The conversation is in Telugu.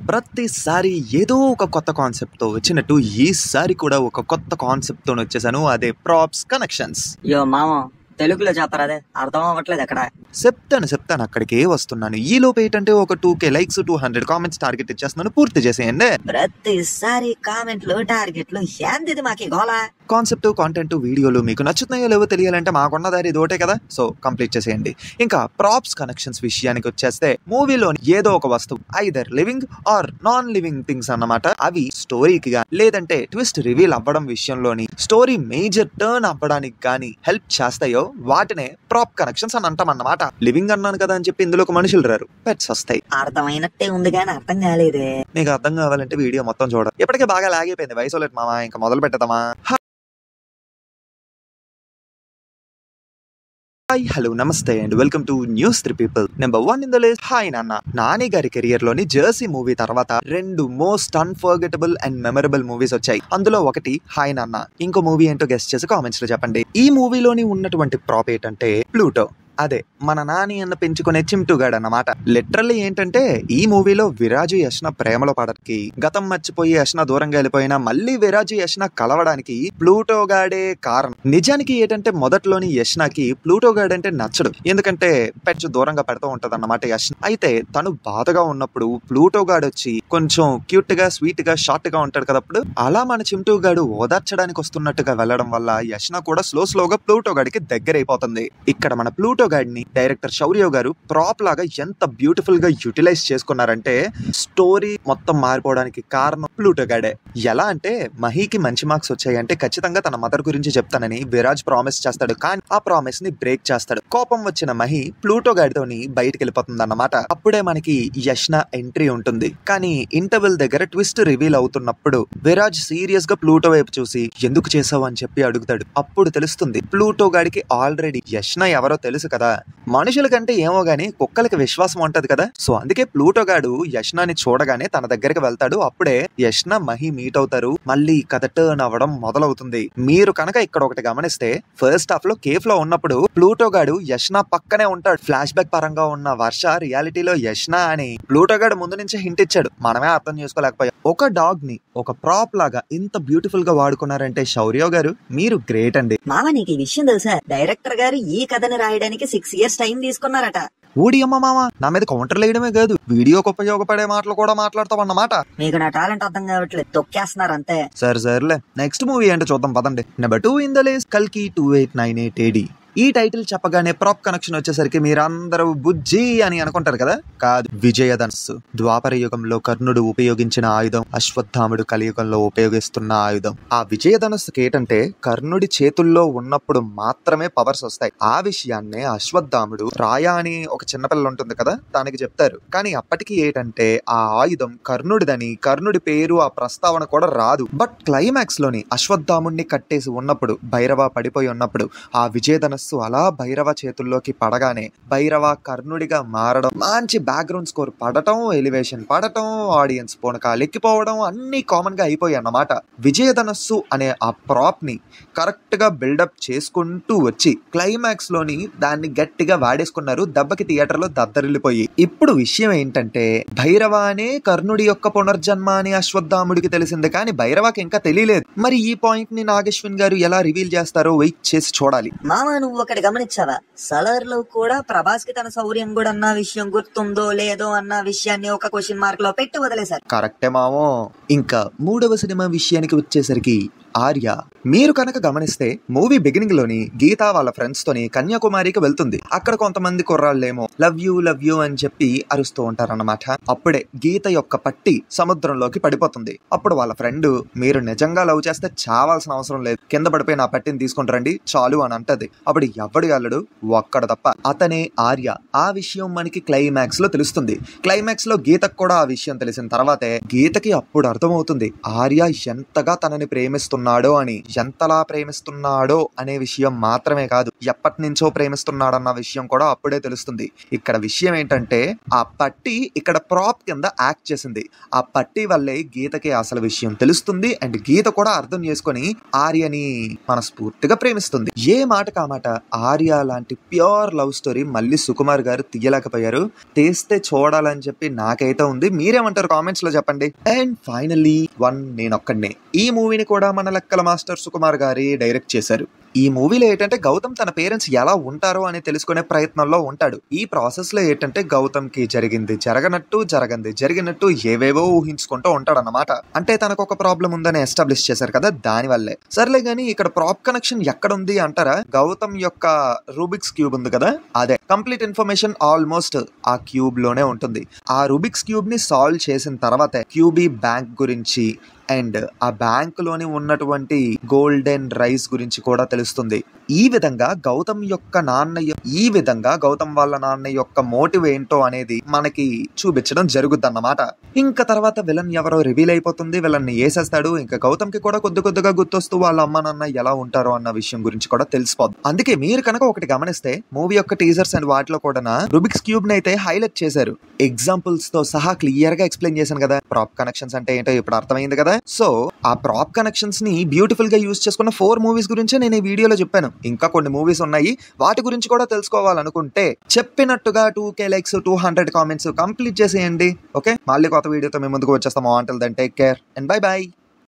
ప్రతిసారి ఏదో ఒక కొత్త కాన్సెప్ట్తో వచ్చినట్టు ఈసారి కూడా ఒక కొత్త కాన్సెప్ట్తో వచ్చేసాను. అదే ప్రాప్స్ కనెక్షన్స్. యో మామ, తెలుగులో చెప్పరు, అదే అర్థం అవ్వట్లేదు. ఎక్కడ చెప్తాను అక్కడికే వస్తున్నాను. ఈ లోపు ఏంటంటే ఒక 2K లైక్స్ 200 కామెంట్స్ టార్గెట్ ఇచ్చేస్తున్నాను, పూర్తి చేసేయండి. ప్రతిసారి కామెంట్లు టార్గెట్లు ఏంది మాకి గోలా? కాన్సెప్ట్ కాంటెంట్ వీడియోలు మీకు నచ్చుతున్నాయో లేవో తెలియాలంటే మాకున్న దారి ఇదోటే కదా, సో కంప్లీట్ చేసేయండి. ఇంకా ప్రాప్స్ కనెక్షన్స్ విషయానికి వచ్చేస్తే మూవీలోని ఏదో ఒక వస్తువు either living or non living things అన్నమాట. అవి స్టోరీకి గాని లేదంటే ట్విస్ట్ రివీల్ అవ్వడం విషయంలోని స్టోరీ మేజర్ టర్న్ అవ్వడానికి గానీ హెల్ప్ చేస్తాయో వాటినే ప్రాప్ కనెక్షన్స్ అని అంటాం అన్నమాట. లివింగ్ అన్నాను కదా అని చెప్పి ఇందులోకి మనుషులు రారు, పెట్స్ వస్తాయి. అర్థమైనట్టే ఉంది కానీ అర్థం కాలేదే. మీకు అర్థం కావాలంటే వీడియో మొత్తం చూడాలి. ఇప్పటికే బాగా లాగైపోయింది వయసు మామ, ఇంకా మొదలు పెట్టదామా? హాయ్, హలో, నమస్తే and welcome to news 3 people. Number 1 in the list hi నాన్న. నాని గారి కెరియర్ లోని జెర్సీ మూవీ తర్వాత 2 most unforgettable and memorable movies వచ్చాయి. అందులో ఒకటి హాయ్ నాన్న, ఇంకో మూవీ ఏంటో గెస్ట్ చేసి కామెంట్స్ లో చెప్పండి. ఈ మూవీలోని ఉన్నటువంటి ప్రాప్ ఏంటంటే ప్లూటో. అదే మన నాని అన్న పెంచుకునే చింటూగాడు అన్నమాట. లిటరల్లీ ఏంటంటే ఈ మూవీలో విరాజు యష్న ప్రేమలో పడడానికి, గతం మర్చిపోయి యష్న దూరంగా వెళ్ళిపోయినా మళ్ళీ విరాజు యష్న కలవడానికి ప్లూటో గాడే కారణం. నిజానికి ఏంటంటే మొదట్లోని యష్నకి ప్లూటో గాడ్ అంటే నచ్చడు, ఎందుకంటే పెచ్చు దూరంగా పెడుతూ ఉంటది అన్నమాట యష్న. అయితే తను బాధగా ఉన్నప్పుడు ప్లూటో గాడు వచ్చి కొంచెం క్యూట్ గా స్వీట్ గా షార్ట్ గా ఉంటాడు కదప్పుడు, అలా మన చింటూ గాడు ఓదార్చడానికి వస్తున్నట్టుగా వెళ్ళడం వల్ల యష్న కూడా స్లోగా ప్లూటో గాడికి దగ్గరైపోతుంది. ఇక్కడ మన ప్లూటో గాడిని డైరెక్టర్ శౌర్య గారు ప్రాప్ లాగా ఎంత బ్యూటిఫుల్ గా యూటిలైజ్ చేసుకున్నారంటే స్టోరీ మొత్తం మారిపోవడానికి కారణం ప్లూటో గాడే. ఎలా అంటే మహీకి మంచి మార్క్స్ వచ్చాయంటే ఖచ్చితంగా తన మదర్ గురించి చెప్తానని విరాజ్ ప్రామిస్ చేస్తాడు, కానీ ఆ ప్రామిస్ ని బ్రేక్ చేస్తాడు. కోపం వచ్చిన మహి ప్లూటో గాడితోని బయటికి వెళ్ళిపోతుంది అన్నమాట. అప్పుడే మనకి యష్న ఎంట్రీ ఉంటుంది. కానీ ఇంటర్వెల్ దగ్గర ట్విస్ట్ రివీల్ అవుతున్నప్పుడు విరాజ్ సీరియస్ గా ప్లూటో వైపు చూసి ఎందుకు చేసావు అని చెప్పి అడుగుతాడు. అప్పుడు తెలుస్తుంది ప్లూటో గాడికి ఆల్రెడీ యష్న ఎవరో తెలుసు కదా. మనుషుల కంటే ఏమో గానీ కుక్కలకి విశ్వాసం ఉంటది కదా, సో అందుకే ప్లూటో గాడు యష్నాని చూడగానే తన దగ్గరికి వెళ్తాడు. అప్పుడే యష్న మహి మీట్ అవుతారు. మళ్ళీ కథ టర్న్ అవ్వడం మొదలవుతుంది. మీరు కనుక ఇక్కడ ఒకటి గమనిస్తే ఫస్ట్ హాఫ్ లో కేఫ్ లో ఉన్నప్పుడు ప్లూటో గాడు యష్న పక్కనే ఉంటాడు. ఫ్లాష్ బ్యాక్ పరంగా ఉన్న వర్ష రియాలిటీలో యష్న అని ప్లూటో గాడు ముందు నుంచి హింట్ ఇచ్చాడు, మనమే అర్థం చేసుకోలేకపోయాం. ఒక డాగ్ ని ఒక ప్రాప్ లాగా ఇంత బ్యూటిఫుల్ గా వాడుకున్నారంటే శౌర్య గారు మీరు గ్రేట్ అండి. మామ, నీకు ఈ విషయం తెలుసా? డైరెక్టర్ గారు ఈ కథని రాయడానికి 6 years టైం తీసుకున్నారట. ఊడి అమ్మ మామ, నా మీద కౌంటర్లు వేయడమే కాదు వీడియోకి ఉపయోగపడే మాటలు కూడా మాట్లాడతాం అన్నమాట. మీకు నా టాలెంట్ అర్థం కావట్లేదు, తొక్కేస్తున్నారు అంతే. సర్లే, నెక్స్ట్ మూవీ ఏంటో చూద్దాం పదండి. నెంబర్ 2 ఇన్ ద లిస్ట్ కల్కి 2898 AD. ఈ టైటిల్ చెప్పగానే ప్రాప్ కనెక్షన్ వచ్చేసరికి మీరందరూ బుజ్జి అని అనుకుంటారు కదా, కాదు, విజయధనస్సు. ద్వాపర యుగంలో కర్ణుడు ఉపయోగించిన ఆయుధం, అశ్వత్థాముడు కలియుగంలో ఉపయోగిస్తున్న ఆయుధం. ఆ విజయధనస్సుకి ఏంటంటే కర్ణుడి చేతుల్లో ఉన్నప్పుడు మాత్రమే పవర్స్ వస్తాయి. ఆ విషయాన్నే అశ్వత్థాముడు రాయ అని ఒక చిన్నపిల్ల ఉంటుంది కదా దానికి చెప్తారు. కానీ అప్పటికి ఏంటంటే ఆ ఆయుధం కర్ణుడిదని, కర్ణుడి పేరు ఆ ప్రస్తావన కూడా రాదు. బట్ క్లైమాక్స్ లోని అశ్వత్థాముడిని కట్టేసి ఉన్నప్పుడు, భైరవ పడిపోయి ఉన్నప్పుడు ఆ విజయధనస్సు అలా భైరవ చేతుల్లోకి పడగానే భైరవ కర్ణుడిగా మారడం, మంచి బ్యాక్గ్రౌండ్ స్కోర్ పడటం, ఎలివేషన్ పడటం, ఆడియన్స్ పూనకాలు ఎక్కిపోవడం అన్ని కామన్ గా అయిపోయాయి అన్నమాట. విజయధనస్సు అనే ఆ ప్రాప్ ని కరెక్ట్ గా బిల్డప్ చేసుకుంటూ వచ్చి క్లైమాక్స్ లోని దాన్ని గట్టిగా వాడేసుకున్నారు. దెబ్బకి థియేటర్ లో దద్దరిల్లిపోయి. ఇప్పుడు విషయం ఏంటంటే భైరవ అనే కర్ణుడి యొక్క పునర్జన్మ అని అశ్వత్థాముడికి తెలిసింది, కానీ భైరవకి ఇంకా తెలియలేదు. మరి ఈ పాయింట్ ని నాగేశ్వన్ గారు ఎలా రివీల్ చేస్తారో వెయిట్ చేసి చూడాలి. మామ, నువ్వు ఒకటి గమనించావా? సలార్ లో కూడా ప్రభాస్ కి తన శౌర్యం కూడా అన్న విషయం గుర్తుందో లేదో అన్న విషయాన్ని ఒక క్వశ్చన్ మార్క్ లో పెట్టి వదిలేశారు. కరెక్టే మామో. ఇంకా 3వ సినిమా విషయానికి వచ్చేసరికి ఆర్య. మీరు కనుక గమనిస్తే మూవీ బిగినింగ్ లోని గీత వాళ్ళ ఫ్రెండ్స్ తోని కన్యాకుమారికి వెళ్తుంది. అక్కడ కొంతమంది కుర్రాళ్ళేమో లవ్ యూ అని చెప్పి అరుస్తూ ఉంటారన్నమాట. అప్పుడే గీత యొక్క పట్టి సముద్రంలోకి పడిపోతుంది. అప్పుడు వాళ్ళ ఫ్రెండ్ మీరు నిజంగా లవ్ చేస్తే చావాల్సిన అవసరం లేదు, కింద పడిపోయి నా పట్టిని తీసుకుంటారండి చాలు అని అంటది. అప్పుడు ఎవడు వెళ్ళడు, ఒక్కడ తప్ప, అతనే ఆర్య. ఆ విషయం మనకి క్లైమాక్స్ లో తెలుస్తుంది. క్లైమాక్స్ లో గీతకు కూడా ఆ విషయం తెలిసిన తర్వాతే గీతకి అప్పుడు అర్థమవుతుంది ఆర్య ఎంతగా తనని ప్రేమిస్తున్నా ప్రేమిస్తున్నాడో అని, ఎంతలా ప్రేమిస్తున్నాడో అనే విషయం మాత్రమే కాదు, ఎప్పటి నుంచో ప్రేమిస్తున్నాడన్న విషయం కూడా అప్పుడే తెలుస్తుంది. ఇక్కడ విషయం ఏంటంటే ఆ పట్టి ఇక్కడ ప్రాప్ కింద యాక్ట్ చేసింది. ఆ పట్టి వల్లే గీతకి అసలు విషయం తెలుస్తుంది. అండ్ గీత కూడా అర్థం చేసుకొని ఆర్యని మనస్ఫూర్తిగా ప్రేమిస్తుంది. ఏ మాట కామాట ఆర్య లాంటి ప్యూర్ లవ్ స్టోరీ మళ్ళీ సుకుమార్ గారు తీయలేకపోయారు. తీస్తే చూడాలని చెప్పి నాకైతే ఉంది. మీరేమంటారు కామెంట్స్ లో చెప్పండి. అండ్ ఫైనల్లీ నేనొక్కడినే ఈ మూవీని కూడా మన లెక్కల మాస్టర్ సుకుమార్ గారి డైరెక్ట్ చేశారు. ఈ మూవీలో ఏంటంటే గౌతమ్ తన పేరెంట్స్ ఎలా ఉంటారో అని తెలుసుకునే ప్రయత్నంలో ఉంటాడు. ఈ ప్రాసెస్ లో ఏంటంటే గౌతమ్ కి జరిగినట్టు ఏవేవో ఊహించుకుంటూ ఉంటాడు అన్నమాట. అంటే తనకు ఒక ప్రాబ్లం ఉందని ఎస్టాబ్లిష్ చేశారు కదా, దాని వల్లే. సర్లే గానీ ఇక్కడ ప్రాప్ కనెక్షన్ ఎక్కడ ఉంది అంటారా? గౌతమ్ యొక్క రూబిక్స్ క్యూబ్ ఉంది కదా, అదే కంప్లీట్ ఇన్ఫర్మేషన్ ఆల్మోస్ట్ ఆ క్యూబ్ లోనే ఉంటుంది. ఆ రూబిక్స్ క్యూబ్ ని సాల్వ్ చేసిన తర్వాత క్యూబీ బ్యాంక్ గురించి అండ్ ఆ బ్యాంక్ లోని ఉన్నటువంటి గోల్డెన్ రైస్ గురించి కూడా తెలుస్తుంది. ఈ విధంగా గౌతమ్ వాళ్ళ నాన్న యొక్క మోటివ్ ఏంటో అనేది మనకి చూపించడం జరుగుద్ది అన్నమాట. ఇంకా తర్వాత విలన్ ఎవరో రివీల్ అయిపోతుంది. విలన్ వేసేస్తాడు. ఇంకా గౌతమ్ కి కూడా కొద్దిగా గుర్తొస్తూ వాళ్ళ అమ్మ నాన్న ఎలా ఉంటారో అన్న విషయం గురించి కూడా తెలిసిపోద్ది. అందుకే మీరు కనుక ఒకటి గమనిస్తే మూవీ యొక్క టీజర్స్ అండ్ వాటిలో కూడా రూబిక్స్ క్యూబ్ ని అయితే హైలైట్ చేశారు. ఎగ్జాంపుల్స్ తో సహా క్లియర్ గా ఎక్స్ప్లెయిన్ చేశాను కదా. ప్రాప్ కనెక్షన్స్ అంటే ఏంటో ఇప్పుడు అర్థమైంది కదా. సో ఆ ప్రాప్ కనెక్షన్స్ ని బ్యూటిఫుల్ గా యూజ్ చేసుకున్న 4 మూవీస్ గురించి నేను ఈ వీడియోలో చెప్పాను. ఇంకా కొన్ని మూవీస్ ఉన్నాయి, వాటి గురించి కూడా తెలుసుకోవాలనుకుంటే చెప్పినట్టుగా 2K లైక్స్ 200 కామెంట్స్ కంప్లీట్ చేసేయండి. ఓకే, మళ్ళీ కొత్త వీడియోతో మేము ముందుకు వచ్చేస్తాము. Until then take care and bye by.